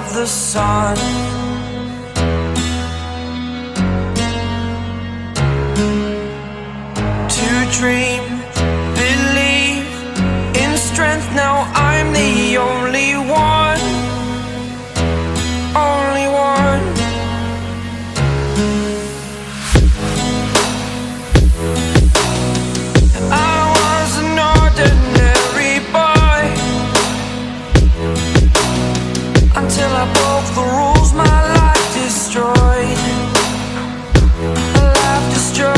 of the sun. To dream, believe in strength. Now I'm the only one, only one. I was an ordinary boy until I broke the rules. My life destroyed, life destroyed.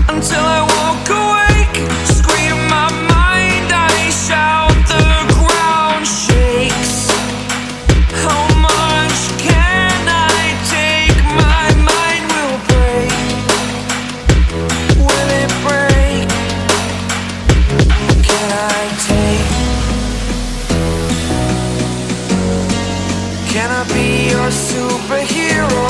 Until I woke awake, scream my mind, I shout, the ground shakes. How much can I take? My mind will break. Will it break? Can I take? Can I be your superhero?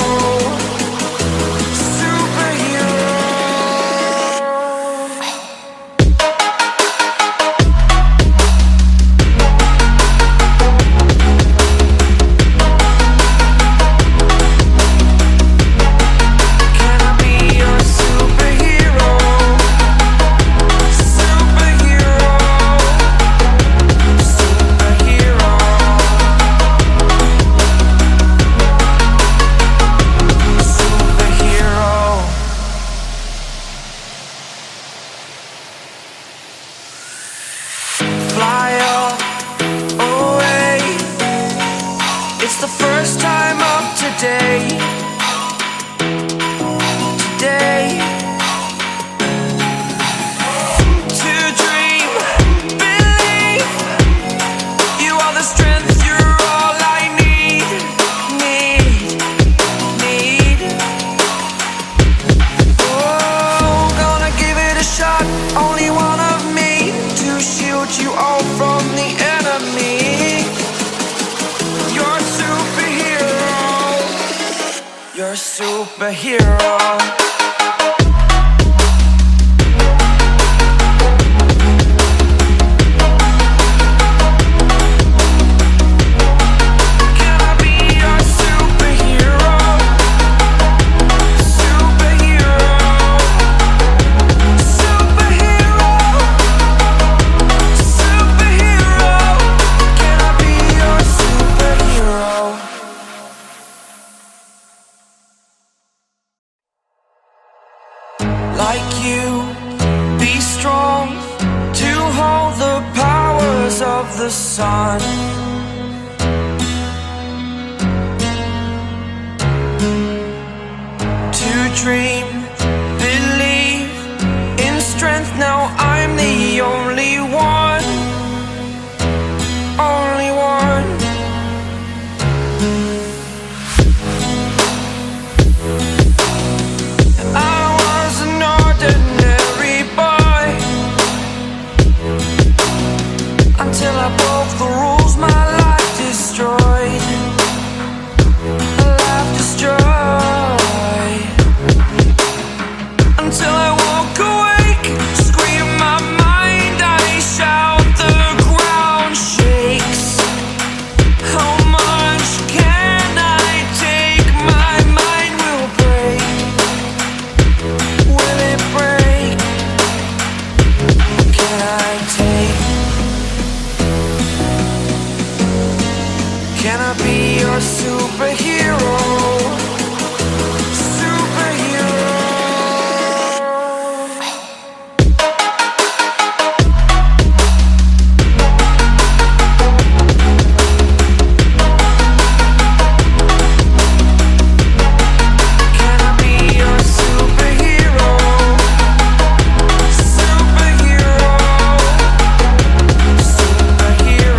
Superhero. Like you, be strong to hold the powers of the sun. To dream, believe in strength. Now I'm the only one, only one. Until I broke the rules, my life destroyed, life destroyed. Until I woke awake, scream my mind, I shout, the ground shakes. How much can I take? My mind will break. Will it break? Can I take? Can I be your superhero? Superhero. Can I be your superhero? Superhero. Superhero.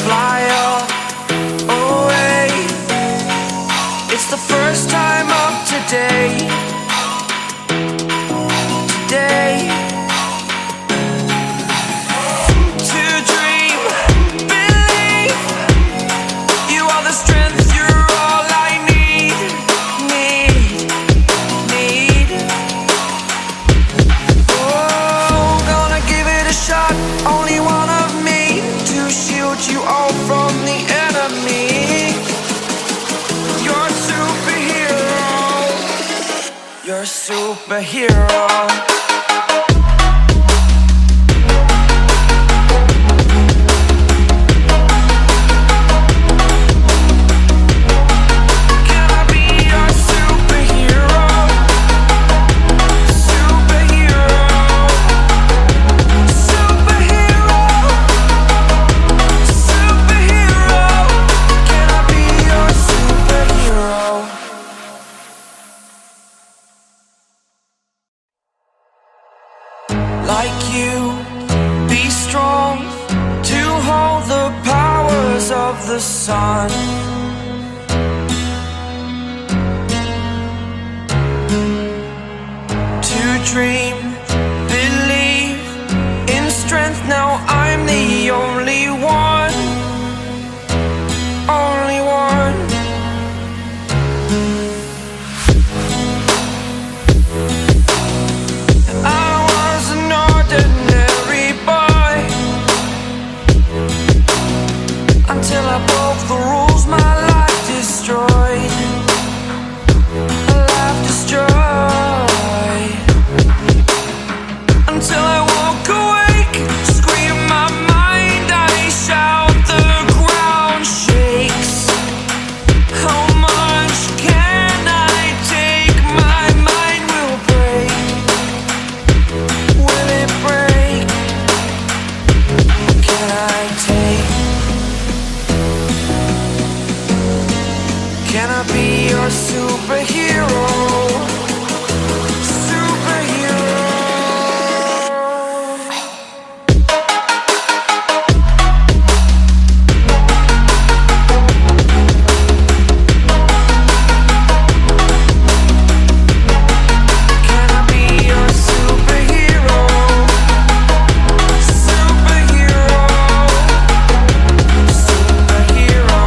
Fly away. It's the first time of today. Today. To dream, believe you are the strength. from the enemy. You're a superhero. You're a superhero. Like you, be strong to hold the powers of the sun. To dream, believe in strength. Now I'm the only one, only one. Until I broke the rules, my life destroyed. A life destroyed. Until I woke awake, scream my mind, I shout, the ground shakes. How much can I take? My mind will break. Will it break? What can I take? Can I be your superhero? Superhero. Can I be your superhero? Superhero. Superhero.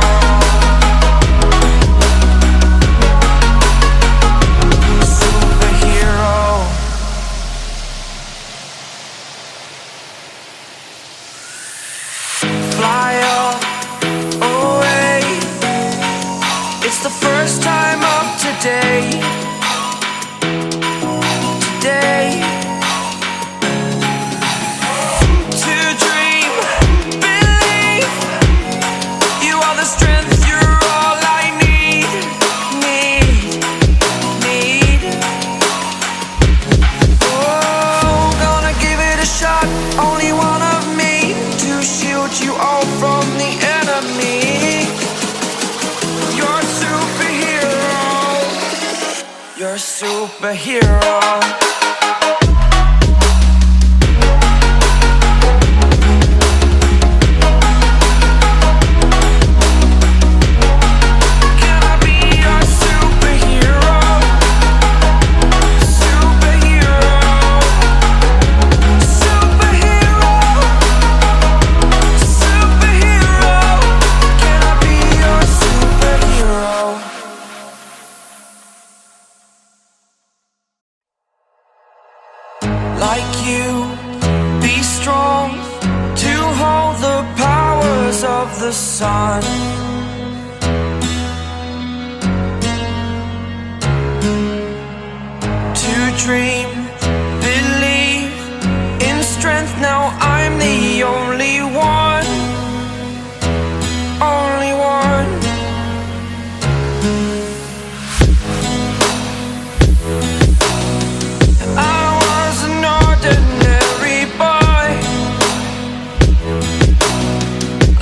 Fly away. It's the first time of today. Today. To dream, believe. You are the strength, you're all I need. Need. Oh, gonna give it a shot. Only one of me to shield you all from the enemy. You're a superhero. You're a superhero. Can I be your superhero? Superhero. Superhero. Superhero. Can I be your superhero? Like you, be strong to hold the powers of the sun. To dream, believe in strength. Now I'm the only one, only one. I was an ordinary boy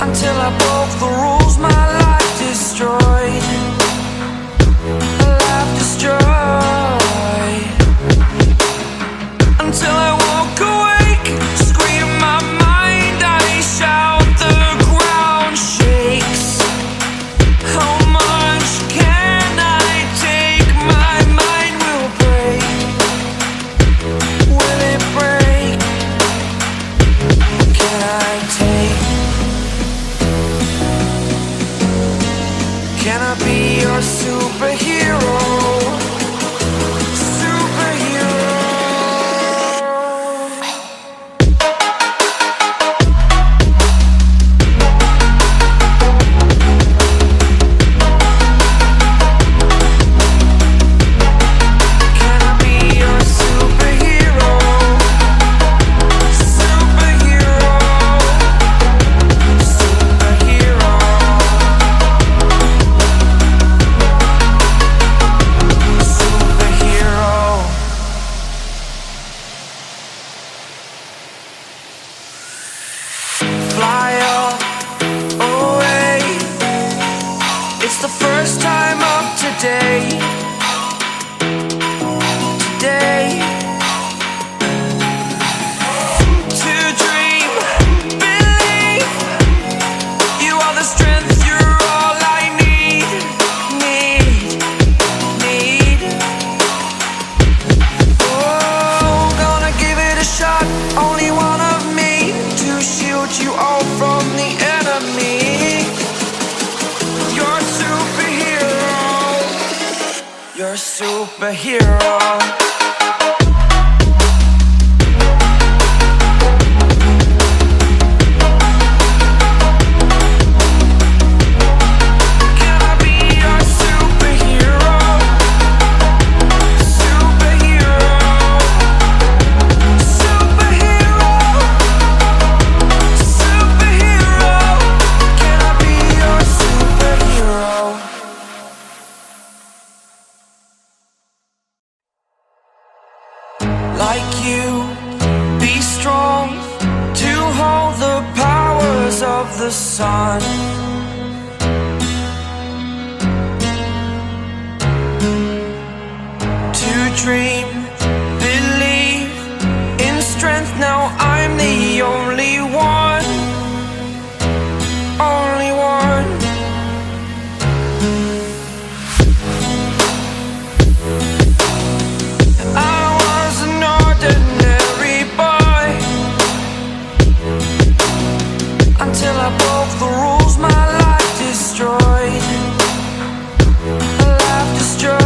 until I broke the rules, my life destroyed. A life destroyed. Until I woke awake, scream my mind, I shout, the ground shakes. How much can I take? My mind will break. Will it break? What can I take? Can I be your superhero? Superhero. today. Today. To dream, believe. You are the strength, you're all I need. Oh, gonna give it a shot. Only one of me to shield you all from the enemy. You're a superhero. You're a superhero. Like you, be strong to hold the powers of the sun. To dream, believe in strength. Now I'm the only one, only one. Until I broke the rules, my life destroyed. A life destroyed.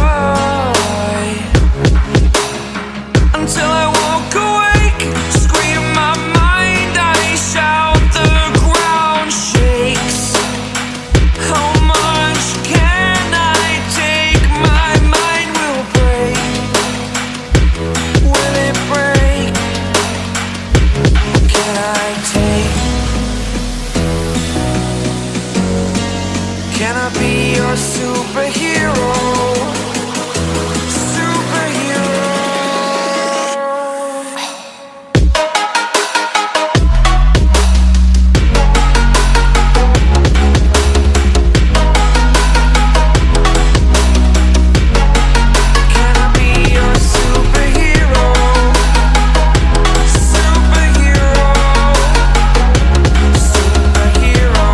Until I woke awake, scream my mind, I shout, the ground shakes. How much can I take? My mind will break. Will it break? Can I take? Can I be your superhero? Superhero. Can I be your superhero? Superhero. Superhero.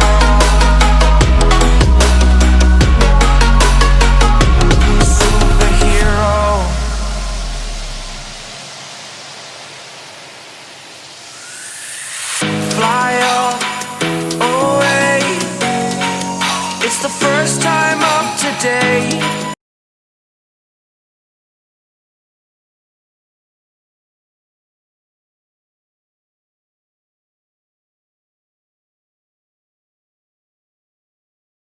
Fly away. It's the first time of today.